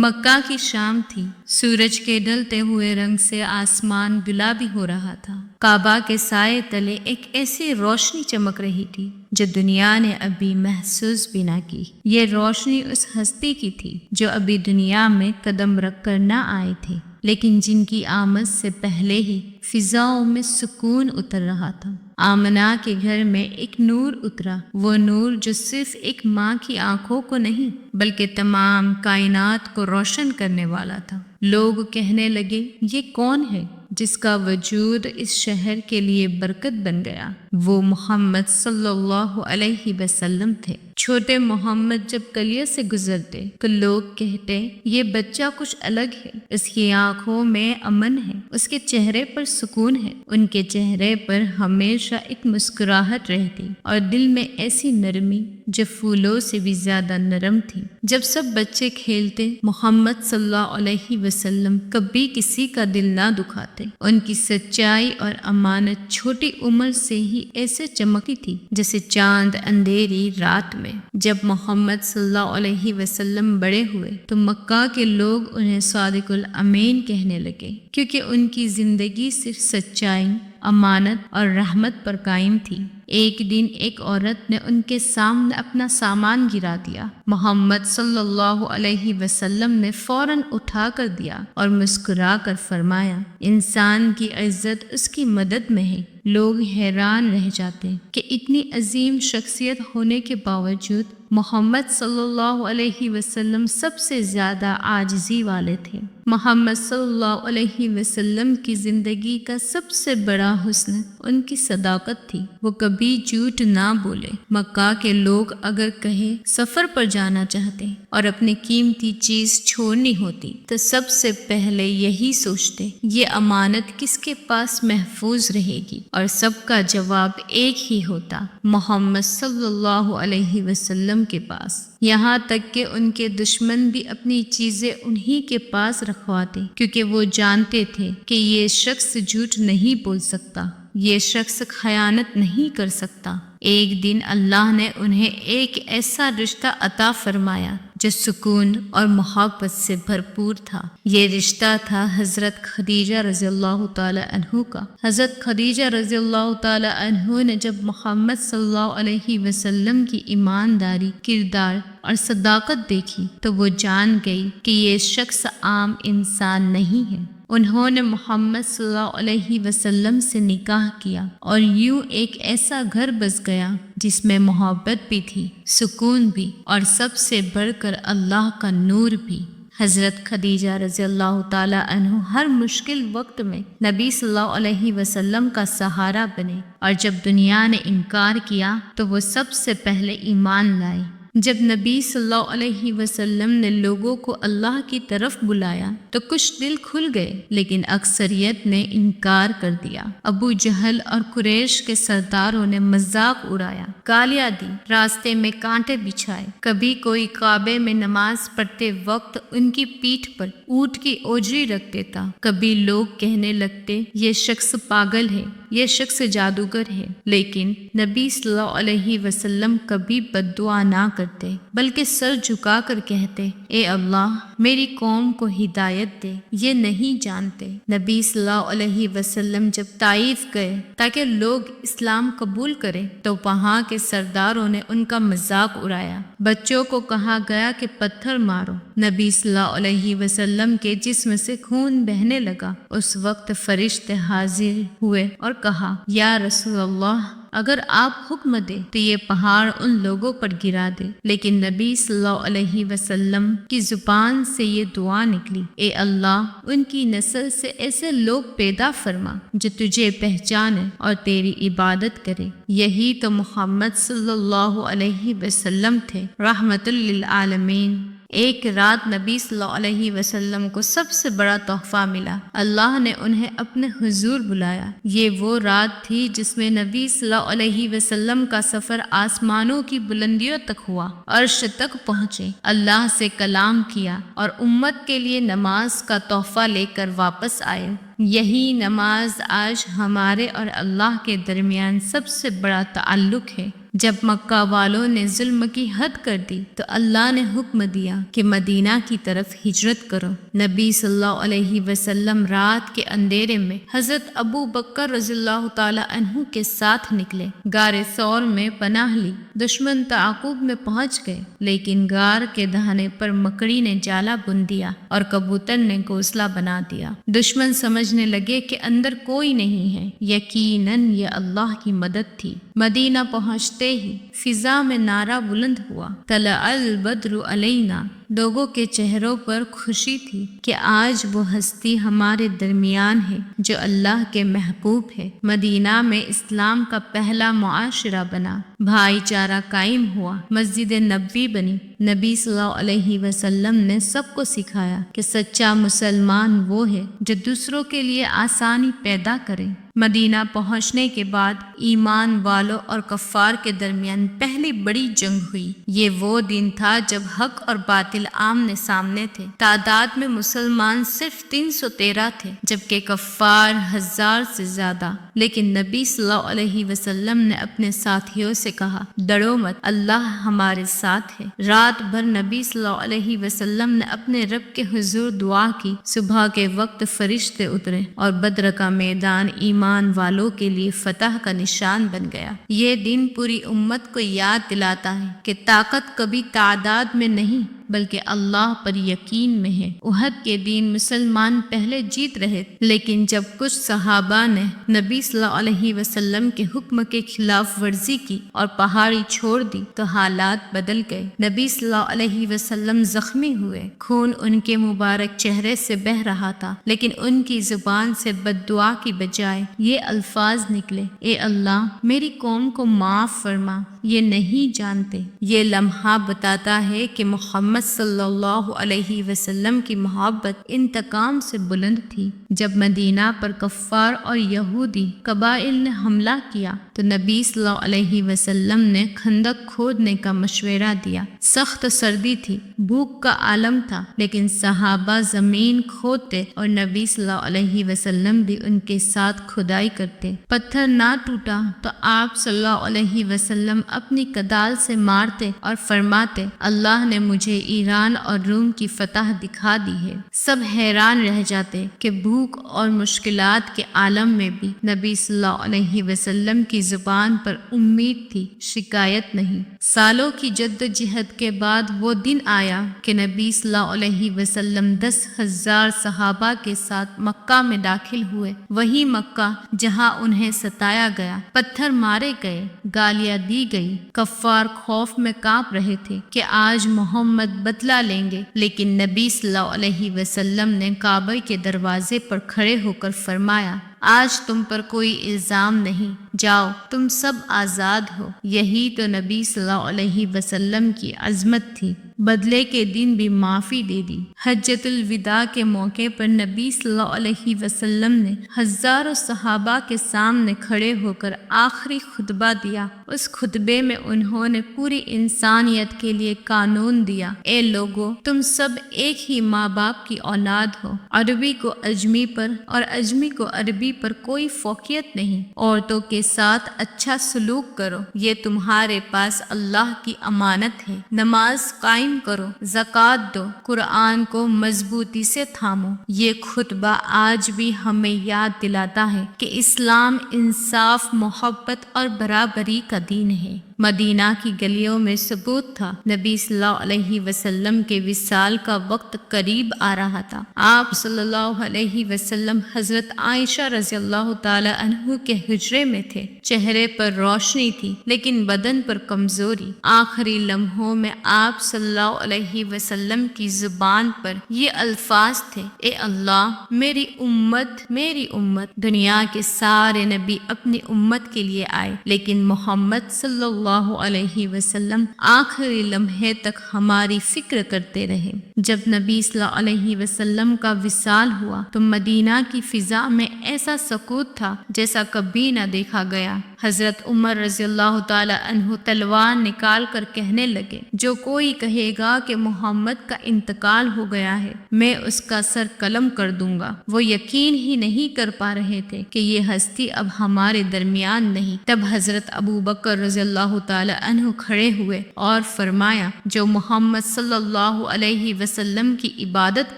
مکہ کی شام تھی۔ سورج کے ڈھلتے ہوئے رنگ سے آسمان گلابی ہو رہا تھا۔ کعبہ کے سائے تلے ایک ایسی روشنی چمک رہی تھی جو دنیا نے ابھی محسوس بھی نہ کی۔ یہ روشنی اس ہستی کی تھی جو ابھی دنیا میں قدم رکھ کر نہ آئے تھے، لیکن جن کی آمد سے پہلے ہی فضاؤں میں سکون اتر رہا تھا۔ آمنہ کے گھر میں ایک نور اترا، وہ نور جو صرف ایک ماں کی آنکھوں کو نہیں بلکہ تمام کائنات کو روشن کرنے والا تھا۔ لوگ کہنے لگے، یہ کون ہے جس کا وجود اس شہر کے لیے برکت بن گیا؟ وہ محمد صلی اللہ علیہ وسلم تھے۔ چھوٹے محمد جب گلیوں سے گزرتے تو لوگ کہتے، یہ بچہ کچھ الگ ہے، اس کی آنکھوں میں امن ہے، اس کے چہرے پر سکون ہے۔ ان کے چہرے پر ہمیشہ ایک مسکراہٹ رہتی اور دل میں ایسی نرمی جو پھولوں سے بھی زیادہ نرم تھی۔ جب سب بچے کھیلتے، محمد صلی اللہ علیہ وسلم کبھی کسی کا دل نہ دکھاتے۔ ان کی سچائی اور امانت چھوٹی عمر سے ہی ایسے چمکتی تھی جیسے چاند اندھیری رات میں۔ جب محمد صلی اللہ علیہ وسلم بڑے ہوئے تو مکہ کے لوگ انہیں صادق الامین کہنے لگے، کیونکہ ان کی زندگی صرف سچائی، امانت اور رحمت پر قائم تھی۔ ایک دن ایک عورت نے ان کے سامنے اپنا سامان گرا دیا۔ محمد صلی اللہ علیہ وسلم نے فوراً اٹھا کر دیا اور مسکرا کر فرمایا، انسان کی عزت اس کی مدد میں ہے۔ لوگ حیران رہ جاتے کہ اتنی عظیم شخصیت ہونے کے باوجود محمد صلی اللہ علیہ وسلم سب سے زیادہ عاجزی والے تھے۔ محمد صلی اللہ علیہ وسلم کی زندگی کا سب سے بڑا حسن ان کی صداقت تھی۔ وہ کبھی جھوٹ نہ بولے۔ مکہ کے لوگ اگر کہیں سفر پر جانا چاہتے اور اپنی قیمتی چیز چھوڑنی ہوتی تو سب سے پہلے یہی سوچتے، یہ امانت کس کے پاس محفوظ رہے گی، اور سب کا جواب ایک ہی ہوتا، محمد صلی اللہ علیہ وسلم کے پاس۔ یہاں تک کہ ان کے دشمن بھی اپنی چیزیں انہی کے پاس رکھواتے، کیونکہ وہ جانتے تھے کہ یہ شخص جھوٹ نہیں بول سکتا، یہ شخص خیانت نہیں کر سکتا۔ ایک دن اللہ نے انہیں ایک ایسا رشتہ عطا فرمایا جو سکون اور محبت سے بھرپور تھا۔ یہ رشتہ تھا حضرت خدیجہ رضی اللہ تعالی عنہ کا۔ حضرت خدیجہ رضی اللہ تعالی عنہ نے جب محمد صلی اللہ علیہ وسلم کی ایمانداری، کردار اور صداقت دیکھی تو وہ جان گئی کہ یہ شخص عام انسان نہیں ہے۔ انہوں نے محمد صلی اللہ علیہ وسلم سے نکاح کیا اور یوں ایک ایسا گھر بس گیا جس میں محبت بھی تھی، سکون بھی، اور سب سے بڑھ کر اللہ کا نور بھی۔ حضرت خدیجہ رضی اللہ تعالی عنہ ہر مشکل وقت میں نبی صلی اللہ علیہ وسلم کا سہارا بنے، اور جب دنیا نے انکار کیا تو وہ سب سے پہلے ایمان لائے۔ جب نبی صلی اللہ علیہ وسلم نے لوگوں کو اللہ کی طرف بلایا تو کچھ دل کھل گئے، لیکن اکثریت نے انکار کر دیا۔ ابو جہل اور قریش کے سرداروں نے مذاق اڑایا، گالیاں دی، راستے میں کانٹے بچھائے۔ کبھی کوئی کعبے میں نماز پڑھتے وقت ان کی پیٹھ پر اونٹ کی اوجری رکھ دیتا۔ کبھی لوگ کہنے لگتے، یہ شخص پاگل ہے، یہ شخص جادوگر ہے۔ لیکن نبی صلی اللہ علیہ وسلم کبھی بد دعا نہ کرتے، بلکہ سر جھکا کر کہتے، اے اللہ میری قوم کو ہدایت دے، یہ نہیں جانتے۔ نبی صلی اللہ علیہ وسلم جب طائف گئے تاکہ لوگ اسلام قبول کریں تو وہاں کے سرداروں نے ان کا مذاق اڑایا۔ بچوں کو کہا گیا کہ پتھر مارو۔ نبی صلی اللہ علیہ وسلم کے جسم سے خون بہنے لگا۔ اس وقت فرشتے حاضر ہوئے اور کہا، یا رسول اللہ، اگر آپ حکم دیں تو یہ پہاڑ ان لوگوں پر گرا دے۔ لیکن نبی صلی اللہ علیہ وسلم کی زبان سے یہ دعا نکلی، اے اللہ ان کی نسل سے ایسے لوگ پیدا فرما جو تجھے پہچانے اور تیری عبادت کرے۔ یہی تو محمد صلی اللہ علیہ وسلم تھے، رحمت للعالمین۔ ایک رات نبی صلی اللہ علیہ وسلم کو سب سے بڑا تحفہ ملا، اللہ نے انہیں اپنے حضور بلایا۔ یہ وہ رات تھی جس میں نبی صلی اللہ علیہ وسلم کا سفر آسمانوں کی بلندیوں تک ہوا، عرش تک پہنچے، اللہ سے کلام کیا اور امت کے لیے نماز کا تحفہ لے کر واپس آئے۔ یہی نماز آج ہمارے اور اللہ کے درمیان سب سے بڑا تعلق ہے۔ جب مکہ والوں نے ظلم کی حد کر دی تو اللہ نے حکم دیا کہ مدینہ کی طرف ہجرت کرو۔ نبی صلی اللہ علیہ وسلم رات کے اندھیرے میں حضرت ابو بکر رضی اللہ تعالی عنہ کے ساتھ نکلے، غار ثور میں پناہ لی۔ دشمن تعاقب میں پہنچ گئے، لیکن غار کے دہانے پر مکڑی نے جالا بن دیا اور کبوتر نے گھونسلہ بنا دیا۔ دشمن سمجھنے لگے کہ اندر کوئی نہیں ہے، یقیناً یہ اللہ کی مدد تھی۔ مدینہ پہنچتے ہی فضا میں نعرہ بلند ہوا، طلع البدر علینا۔ لوگوں کے چہروں پر خوشی تھی کہ آج وہ ہستی ہمارے درمیان ہے جو اللہ کے محبوب ہے۔ مدینہ میں اسلام کا پہلا معاشرہ بنا، بھائی چارہ قائم ہوا، مسجد نبوی بنی۔ نبی صلی اللہ علیہ وسلم نے سب کو سکھایا کہ سچا مسلمان وہ ہے جو دوسروں کے لیے آسانی پیدا کرے۔ مدینہ پہنچنے کے بعد ایمان والوں اور کفار کے درمیان پہلی بڑی جنگ ہوئی۔ یہ وہ دن تھا جب حق اور باطل آمنے سامنے تھے۔ تعداد میں مسلمان صرف 313 تھے، جبکہ کفار 1000 سے زیادہ۔ لیکن نبی صلی اللہ علیہ وسلم نے اپنے ساتھیوں سے کہا، ڈرو مت، اللہ ہمارے ساتھ ہے۔ رات بھر نبی صلی اللہ علیہ وسلم نے اپنے رب کے حضور دعا کی۔ صبح کے وقت فرشتے اترے اور بدر کا میدان ایمان والوں کے لیے فتح کا نشان بن گیا۔ یہ دن پوری امت کو یاد دلاتا ہے کہ طاقت کبھی تعداد میں نہیں بلکہ اللہ پر یقین میں ہے۔ احد کے دن مسلمان پہلے جیت رہے، لیکن جب کچھ صحابہ نے نبی صلی اللہ علیہ وسلم کے حکم کے خلاف ورزی کی اور پہاڑی چھوڑ دی تو حالات بدل گئے۔ نبی صلی اللہ علیہ وسلم زخمی ہوئے، خون ان کے مبارک چہرے سے بہہ رہا تھا، لیکن ان کی زبان سے بد دعا کی بجائے یہ الفاظ نکلے، اے اللہ میری قوم کو معاف فرما، یہ نہیں جانتے۔ یہ لمحہ بتاتا ہے کہ محمد صلی اللہ علیہ وسلم کی محبت انتقام سے بلند تھی۔ جب مدینہ پر کفار اور یہودی قبائل نے حملہ کیا تو نبی صلی اللہ علیہ وسلم نے خندق کھودنے کا مشورہ دیا۔ سخت سردی تھی، بھوک کا عالم تھا، لیکن صحابہ زمین کھودتے اور نبی صلی اللہ علیہ وسلم بھی ان کے ساتھ کھدائی کرتے۔ پتھر نہ ٹوٹا تو آپ صلی اللہ علیہ وسلم اپنی کدال سے مارتے اور فرماتے، اللہ نے مجھے ایران اور روم کی فتح دکھا دی ہے۔ سب حیران رہ جاتے کہ بھوک اور مشکلات کے عالم میں بھی نبی صلی اللہ علیہ وسلم کی زبان پر امید تھی، شکایت نہیں۔ سالوں کی جدوجہد کے بعد وہ دن آیا کہ نبی صلی اللہ علیہ وسلم 10,000 صحابہ کے ساتھ مکہ میں داخل ہوئے، وہی مکہ جہاں انہیں ستایا گیا، پتھر مارے گئے، گالیاں دی گئی۔ کفار خوف میں کانپ رہے تھے کہ آج محمد بدلہ لیں گے، لیکن نبی صلی اللہ علیہ وسلم نے کعبہ کے دروازے پر کھڑے ہو کر فرمایا، آج تم پر کوئی الزام نہیں، جاؤ تم سب آزاد ہو۔ یہی تو نبی صلی اللہ علیہ وسلم کی عظمت تھی۔ بدلے کے دن بھی معافی دے دی۔ حجۃ الوداع کے موقع پر نبی صلی اللہ علیہ وسلم نے ہزاروں صحابہ کے سامنے کھڑے ہو کر آخری خطبہ دیا۔ اس خطبے میں انہوں نے پوری انسانیت کے لیے قانون دیا، اے لوگو، تم سب ایک ہی ماں باپ کی اولاد ہو، عربی کو اجمی پر اور اجمی کو عربی پر کوئی فوقیت نہیں، عورتوں کے ساتھ اچھا سلوک کرو، یہ تمہارے پاس اللہ کی امانت ہے، نماز قائم کرو، زکوٰۃ دو، قرآن کو مضبوطی سے تھامو۔ یہ خطبہ آج بھی ہمیں یاد دلاتا ہے کہ اسلام انصاف، محبت اور برابری کا دین ہے۔ مدینہ کی گلیوں میں ثبوت تھا، نبی صلی اللہ علیہ وسلم کے وصال کا وقت قریب آ رہا تھا۔ آپ صلی اللہ علیہ وسلم حضرت عائشہ رضی اللہ تعالی عنہ کے حجرے میں تھے۔ چہرے پر روشنی تھی لیکن بدن پر کمزوری۔ آخری لمحوں میں آپ صلی اللہ علیہ وسلم کی زبان پر یہ الفاظ تھے، اے اللہ میری امت۔ دنیا کے سارے نبی اپنی امت کے لیے آئے، لیکن محمد صلی اللہ علیہ وسلم آخری لمحے تک ہماری فکر کرتے رہے۔ جب نبی صلی اللہ علیہ وسلم کا وصال ہوا تو مدینہ کی فضا میں ایسا سکوت تھا جیسا کبھی نہ دیکھا گیا۔ حضرت عمر رضی اللہ تعالی عنہ تلوار نکال کر کہنے لگے، جو کوئی کہے گا کہ محمد کا انتقال ہو گیا ہے میں اس کا سر قلم کر دوں گا۔ وہ یقین ہی نہیں کر پا رہے تھے کہ یہ ہستی اب ہمارے درمیان نہیں۔ تب حضرت ابو بکر رضی اللہ تعالی عنہ کھڑے ہوئے اور فرمایا، جو محمد صلی اللہ علیہ وسلم کی عبادت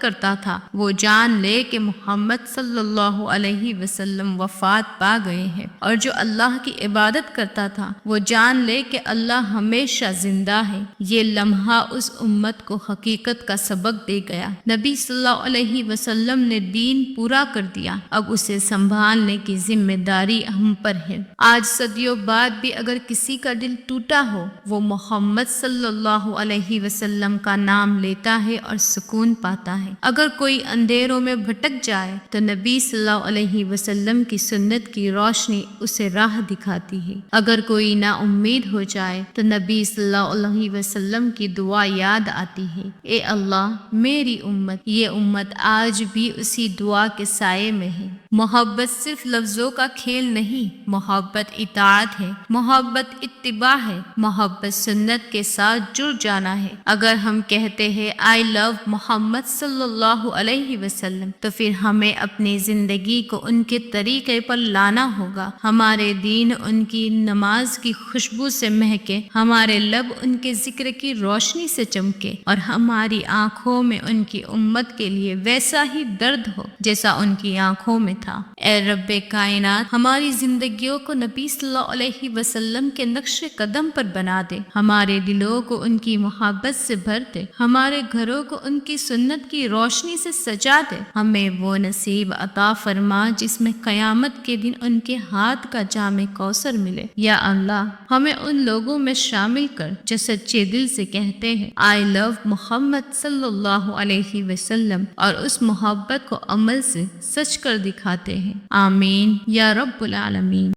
کرتا تھا وہ جان لے کہ محمد صلی اللہ علیہ وسلم وفات پا گئے ہیں، اور جو اللہ کی عبادت کرتا تھا وہ جان لے کہ اللہ ہمیشہ زندہ ہے۔ یہ لمحہ اس امت کو حقیقت کا سبق دے گیا۔ نبی صلی اللہ علیہ وسلم نے دین پورا کر دیا، اب اسے سنبھالنے کی ذمہ داری ہم پر ہے۔ آج صدیوں بعد بھی اگر کسی کا دل ٹوٹا ہو، وہ محمد صلی اللہ علیہ وسلم کا نام لیتا ہے اور سکون پاتا ہے۔ اگر کوئی اندھیروں میں بھٹک جائے تو نبی صلی اللہ علیہ وسلم کی سنت کی روشنی اسے راہ دکھاتی ہے۔ اگر کوئی نا امید ہو جائے تو نبی صلی اللہ علیہ وسلم کی دعا یاد آتی ہے، اے اللہ میری امت۔ یہ امت آج بھی اسی دعا کے سائے میں ہے۔ محبت صرف لفظوں کا کھیل نہیں، محبت اطاعت ہے، محبت اتباع ہے، محبت سنت کے ساتھ جڑ جانا ہے۔ اگر ہم کہتے ہیں آئی لو محمد صلی اللہ علیہ وسلم تو پھر ہمیں اپنی زندگی کو ان کے طریقے پر لانا ہوگا۔ ہمارے دین ان کی نماز کی خوشبو سے مہکے، ہمارے لب ان کے ذکر کی روشنی سے چمکے، اور ہماری آنکھوں میں ان کی امت کے لیے ویسا ہی درد ہو جیسا ان کی آنکھوں میں تھا۔ اے رب کائنات، ہماری زندگیوں کو نبی صلی اللہ علیہ وسلم کے نقش قدم پر بنا دے، ہمارے دلوں کو ان کی محبت سے بھر دے، ہمارے گھروں کو ان کی سنت کی روشنی سے سجا دے۔ ہمیں وہ نصیب عطا فرما جس میں قیامت کے دن ان کے ہاتھ کا جام کوثر ملے۔ یا اللہ، ہمیں ان لوگوں میں شامل کر جو سچے دل سے کہتے ہیں آئی لو محمد صلی اللہ علیہ وسلم، اور اس محبت کو عمل سے سچ کر دکھاتے ہیں۔ آمین یا رب العالمین۔